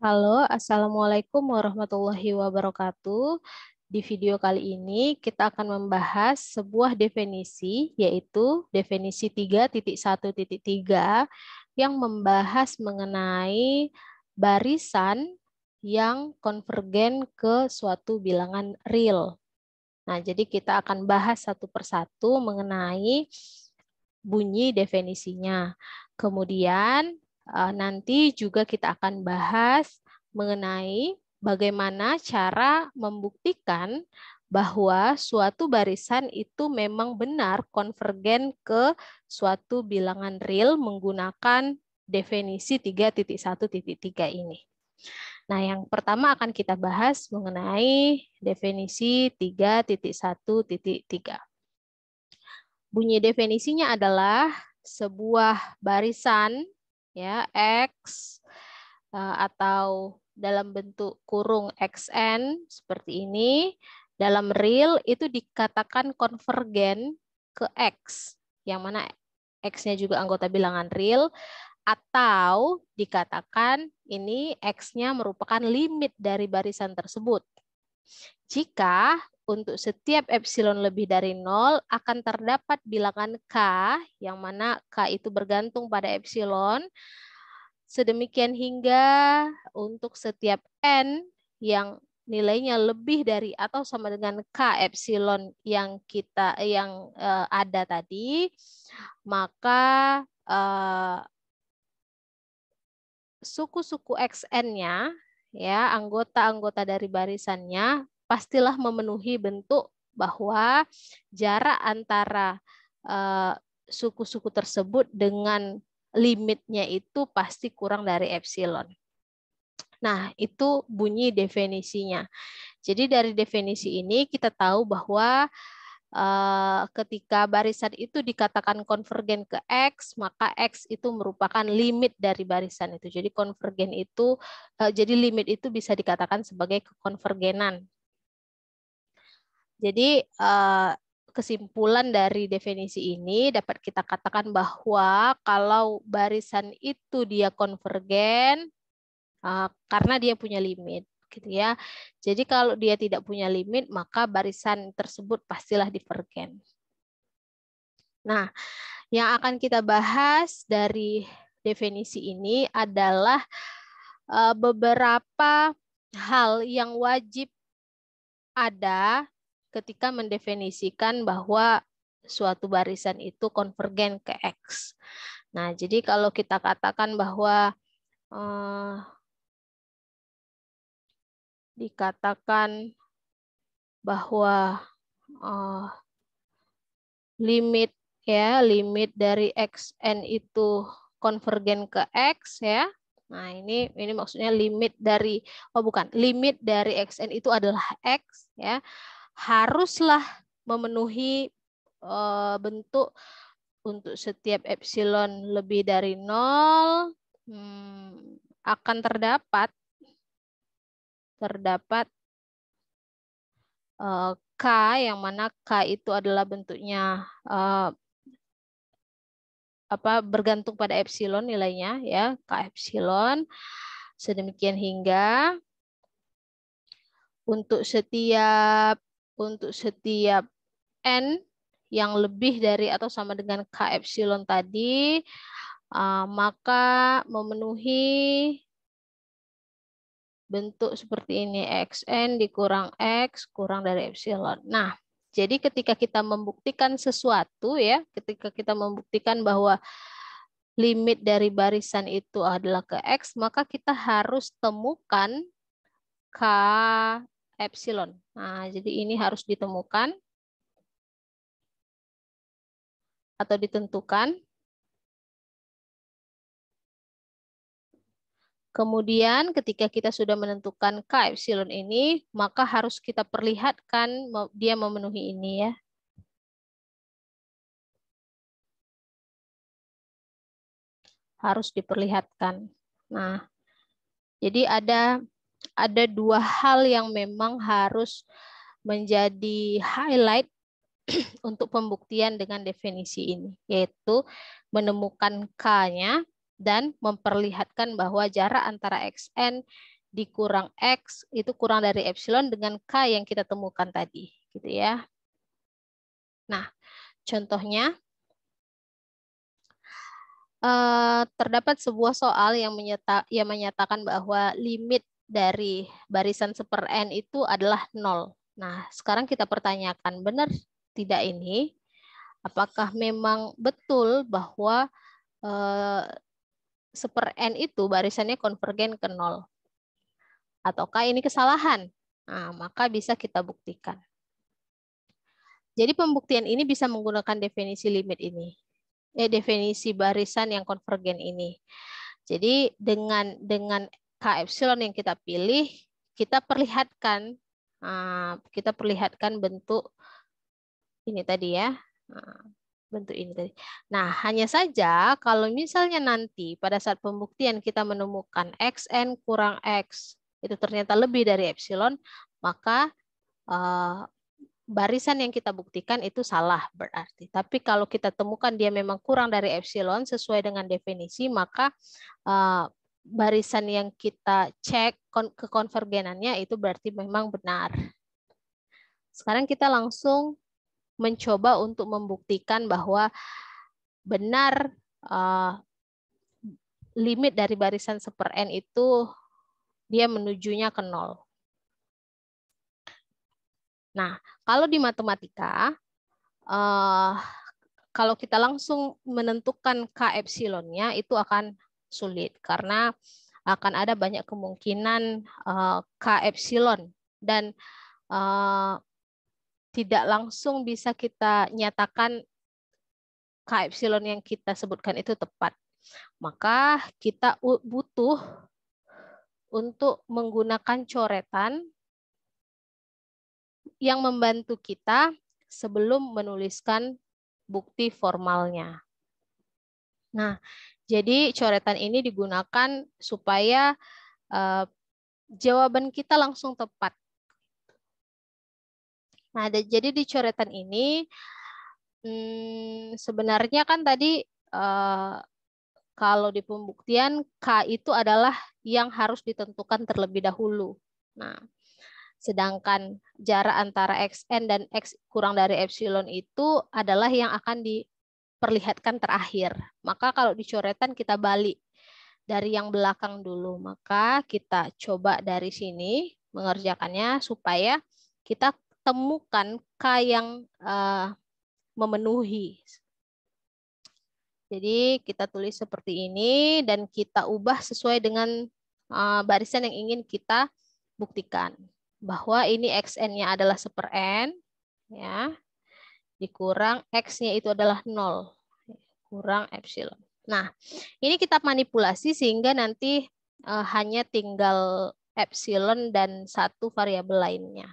Halo, Assalamualaikum warahmatullahi wabarakatuh. Di video kali ini kita akan membahas sebuah definisi, yaitu definisi 3.1.3 yang membahas mengenai barisan yang konvergen ke suatu bilangan real. Nah, jadi kita akan bahas satu persatu mengenai bunyi definisinya. Kemudian nanti juga kita akan bahas mengenai bagaimana cara membuktikan bahwa suatu barisan itu memang benar konvergen ke suatu bilangan real menggunakan definisi 3.1.3 ini. Nah, yang pertama akan kita bahas mengenai definisi 3.1.3. Bunyi definisinya adalah sebuah barisan ya X atau dalam bentuk kurung XN seperti ini dalam real itu dikatakan konvergen ke X, yang mana X-nya juga anggota bilangan real, atau dikatakan ini X-nya merupakan limit dari barisan tersebut. Jika untuk setiap epsilon lebih dari 0 akan terdapat bilangan K, yang mana K itu bergantung pada epsilon, sedemikian hingga untuk setiap N yang nilainya lebih dari atau sama dengan K epsilon yang ada tadi, maka suku-suku XN-nya, ya, anggota-anggota dari barisannya pastilah memenuhi bentuk bahwa jarak antara suku-suku tersebut dengan limitnya itu pasti kurang dari epsilon. Nah, itu bunyi definisinya. Jadi dari definisi ini kita tahu bahwa ketika barisan itu dikatakan konvergen ke X, maka X itu merupakan limit dari barisan itu. Jadi konvergen itu, jadi limit itu bisa dikatakan sebagai kekonvergenan. Jadi kesimpulan dari definisi ini dapat kita katakan bahwa kalau barisan itu dia konvergen karena dia punya limit, gitu ya. Jadi kalau dia tidak punya limit, maka barisan tersebut pastilah divergen. Nah, yang akan kita bahas dari definisi ini adalah beberapa hal yang wajib ada ketika mendefinisikan bahwa suatu barisan itu konvergen ke X. Nah, jadi kalau kita katakan bahwa dikatakan bahwa limit dari XN itu konvergen ke X ya. Nah, ini maksudnya limit dari limit dari XN itu adalah X ya. Haruslah memenuhi bentuk untuk setiap epsilon lebih dari 0 akan terdapat K, yang mana K itu adalah bentuknya bergantung pada epsilon nilainya ya, K epsilon. Sedemikian hingga untuk setiap N yang lebih dari atau sama dengan K epsilon tadi, maka memenuhi bentuk seperti ini, XN dikurang X kurang dari epsilon. Nah, jadi ketika kita membuktikan sesuatu ya, ketika kita membuktikan bahwa limit dari barisan itu adalah ke X, maka kita harus temukan K epsilon. Nah, jadi ini harus ditemukan atau ditentukan. Kemudian ketika kita sudah menentukan K epsilon ini, maka harus kita perlihatkan dia memenuhi ini ya. Harus diperlihatkan. Nah, jadi ada dua hal yang memang harus menjadi highlight untuk pembuktian dengan definisi ini, yaitu menemukan K-nya dan memperlihatkan bahwa jarak antara xn dikurang x itu kurang dari epsilon dengan k yang kita temukan tadi, gitu ya. Nah, contohnya terdapat sebuah soal yang menyatakan bahwa limit dari barisan seper n itu adalah 0. Nah, sekarang kita pertanyakan, benar tidak ini? Apakah memang betul bahwa seper n itu barisannya konvergen ke 0? Ataukah ini kesalahan? Nah, maka bisa kita buktikan. Jadi pembuktian ini bisa menggunakan definisi limit ini. Definisi barisan yang konvergen ini. Jadi dengan K epsilon yang kita pilih, kita perlihatkan bentuk ini tadi ya. Bentuk ini tadi. Nah, hanya saja kalau misalnya nanti pada saat pembuktian kita menemukan xn kurang x itu ternyata lebih dari epsilon, maka barisan yang kita buktikan itu salah berarti. Tapi kalau kita temukan dia memang kurang dari epsilon sesuai dengan definisi, maka barisan yang kita cek kekonvergenannya itu berarti memang benar. Sekarang kita langsung mencoba untuk membuktikan bahwa benar limit dari barisan seper n itu dia menujunya ke 0. Nah, kalau di matematika, kalau kita langsung menentukan K epsilonnya itu akan sulit karena akan ada banyak kemungkinan K epsilon dan tidak langsung bisa kita nyatakan K epsilon yang kita sebutkan itu tepat. Maka kita butuh untuk menggunakan coretan yang membantu kita sebelum menuliskan bukti formalnya. Nah, jadi coretan ini digunakan supaya jawaban kita langsung tepat. Nah, jadi di coretan ini sebenarnya kan tadi kalau di pembuktian K itu adalah yang harus ditentukan terlebih dahulu. Nah, sedangkan jarak antara xn dan x kurang dari epsilon itu adalah yang akan diperlihatkan terakhir. Maka kalau di coretan kita balik dari yang belakang dulu. Maka kita coba dari sini mengerjakannya supaya kita temukan K yang memenuhi. Jadi kita tulis seperti ini dan kita ubah sesuai dengan barisan yang ingin kita buktikan. Bahwa ini xn-nya adalah seper n, ya, dikurang x-nya itu adalah 0, kurang epsilon. Nah, ini kita manipulasi sehingga nanti hanya tinggal epsilon dan satu variabel lainnya.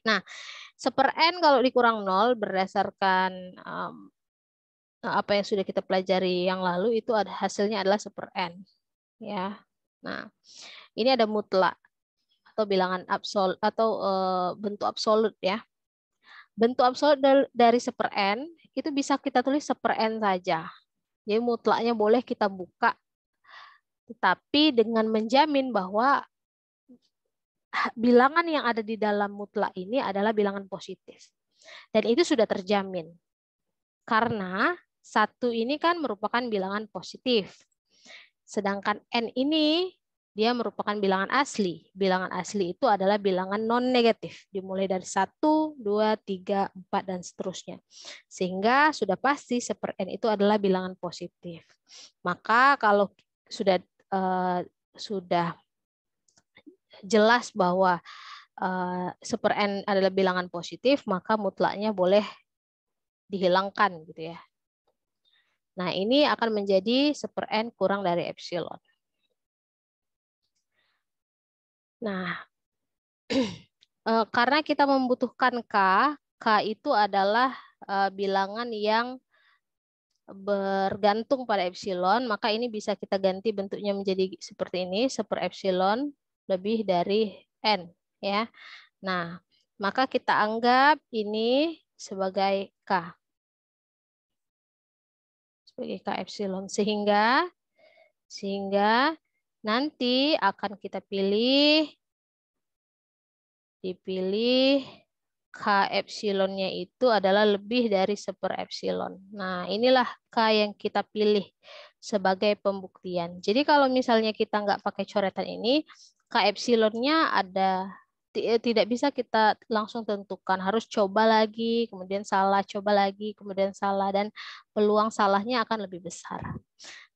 Nah, seper n kalau dikurang 0 berdasarkan apa yang sudah kita pelajari yang lalu itu hasilnya adalah seper n, ya. Nah, ini ada mutlak atau bilangan absolut atau bentuk absolut ya. Bentuk absolut dari seper n itu bisa kita tulis seper n saja. Jadi mutlaknya boleh kita buka, tetapi dengan menjamin bahwa bilangan yang ada di dalam mutlak ini adalah bilangan positif. Dan itu sudah terjamin. Karena satu ini kan merupakan bilangan positif. Sedangkan n ini dia merupakan bilangan asli. Bilangan asli itu adalah bilangan non-negatif. Dimulai dari 1, 2, 3, 4, dan seterusnya. Sehingga sudah pasti seper n itu adalah bilangan positif. Maka kalau sudah jelas bahwa seper n adalah bilangan positif, maka mutlaknya boleh dihilangkan gitu ya. Nah, ini akan menjadi seper n kurang dari epsilon. Nah, karena kita membutuhkan K itu adalah bilangan yang bergantung pada epsilon, maka ini bisa kita ganti bentuknya menjadi seperti ini, seper epsilon lebih dari n, ya. Nah, maka kita anggap ini sebagai K. Sebagai K epsilon. Sehingga Sehingga nanti akan kita dipilih K epsilonnya itu adalah lebih dari 1/, epsilon. Nah, inilah K yang kita pilih sebagai pembuktian. Jadi kalau misalnya kita nggak pakai coretan ini, K epsilonnya tidak bisa kita langsung tentukan. Harus coba lagi, kemudian salah, coba lagi, kemudian salah, dan peluang salahnya akan lebih besar.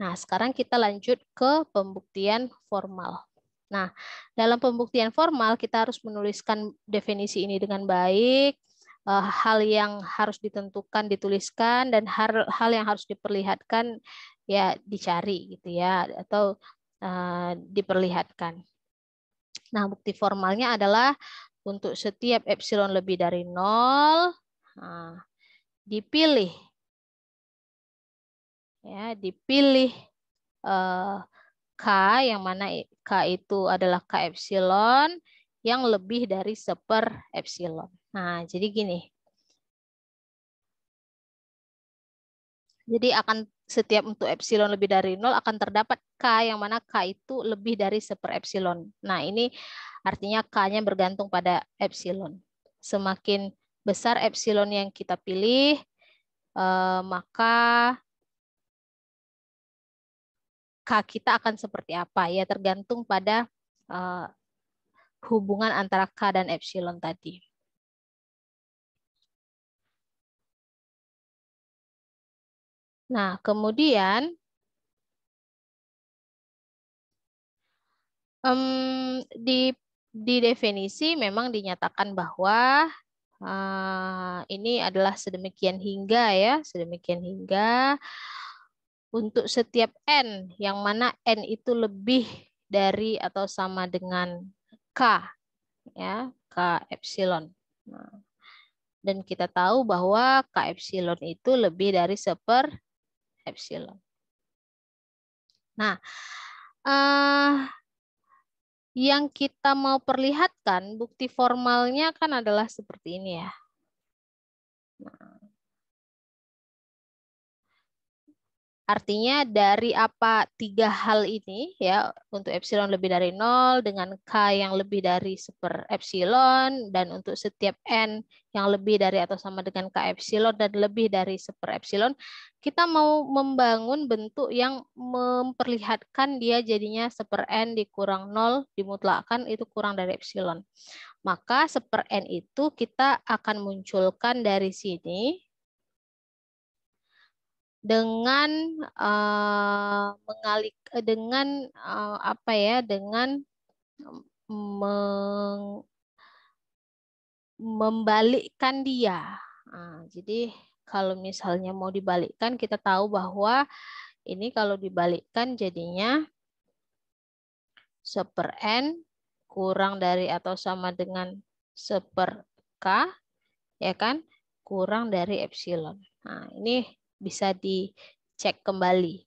Nah, sekarang kita lanjut ke pembuktian formal. Nah, dalam pembuktian formal kita harus menuliskan definisi ini dengan baik, hal yang harus ditentukan dituliskan, dan hal yang harus diperlihatkan ya dicari gitu ya, atau diperlihatkan. Nah, bukti formalnya adalah untuk setiap epsilon lebih dari 0, dipilih K, yang mana K itu adalah K epsilon yang lebih dari 1/, epsilon. Nah, jadi gini. Jadi setiap untuk epsilon lebih dari 0 akan terdapat K yang mana K itu lebih dari 1/, epsilon. Nah, ini artinya K-nya bergantung pada epsilon. Semakin besar epsilon yang kita pilih, maka K kita akan seperti apa ya, tergantung pada hubungan antara K dan epsilon tadi. Nah, kemudian di definisi memang dinyatakan bahwa ini adalah sedemikian hingga untuk setiap N, yang mana N itu lebih dari atau sama dengan K, ya, K epsilon. Nah, dan kita tahu bahwa K epsilon itu lebih dari 1/, epsilon. Nah, yang kita mau perlihatkan bukti formalnya kan adalah seperti ini ya. Nah, artinya dari apa 3 hal ini ya, untuk epsilon lebih dari 0 dengan K yang lebih dari 1/, epsilon, dan untuk setiap N yang lebih dari atau sama dengan K epsilon dan lebih dari 1/, epsilon, kita mau membangun bentuk yang memperlihatkan dia jadinya 1/, N dikurang 0 dimutlakkan itu kurang dari epsilon. Maka 1/, N itu kita akan munculkan dari sini dengan membalikkan dia. Nah, jadi kalau misalnya mau dibalikkan, kita tahu bahwa ini kalau dibalikkan jadinya 1/, N kurang dari atau sama dengan 1/, K, ya kan, kurang dari epsilon. Nah, ini bisa dicek kembali.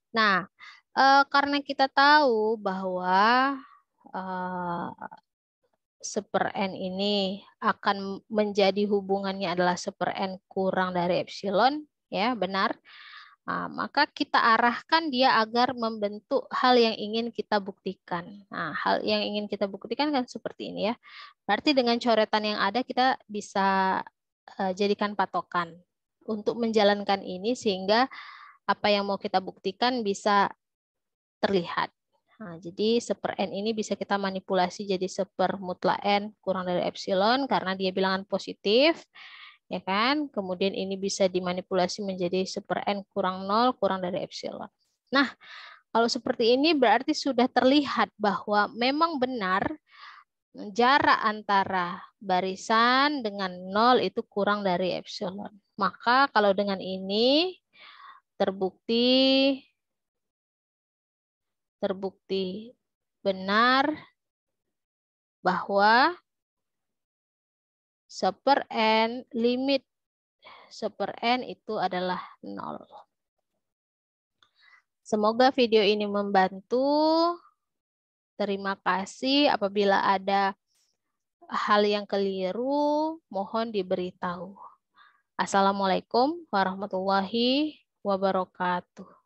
Nah, karena kita tahu bahwa 1/, N ini akan menjadi hubungannya adalah 1/, N kurang dari epsilon, ya benar. Nah, maka kita arahkan dia agar membentuk hal yang ingin kita buktikan. Nah, hal yang ingin kita buktikan kan seperti ini ya. Berarti dengan coretan yang ada kita bisa jadikan patokan untuk menjalankan ini sehingga apa yang mau kita buktikan bisa terlihat. Nah, jadi 1/, N ini bisa kita manipulasi jadi 1/, mutlak N kurang dari epsilon karena dia bilangan positif, ya kan? Kemudian ini bisa dimanipulasi menjadi 1/, N kurang 0 kurang dari epsilon. Nah, kalau seperti ini berarti sudah terlihat bahwa memang benar jarak antara barisan dengan 0 itu kurang dari epsilon. Maka kalau dengan ini terbukti benar bahwa 1/, N limit 1/, N itu adalah 0. Semoga video ini membantu. Terima kasih. Apabila ada hal yang keliru, mohon diberitahu. Assalamualaikum warahmatullahi wabarakatuh.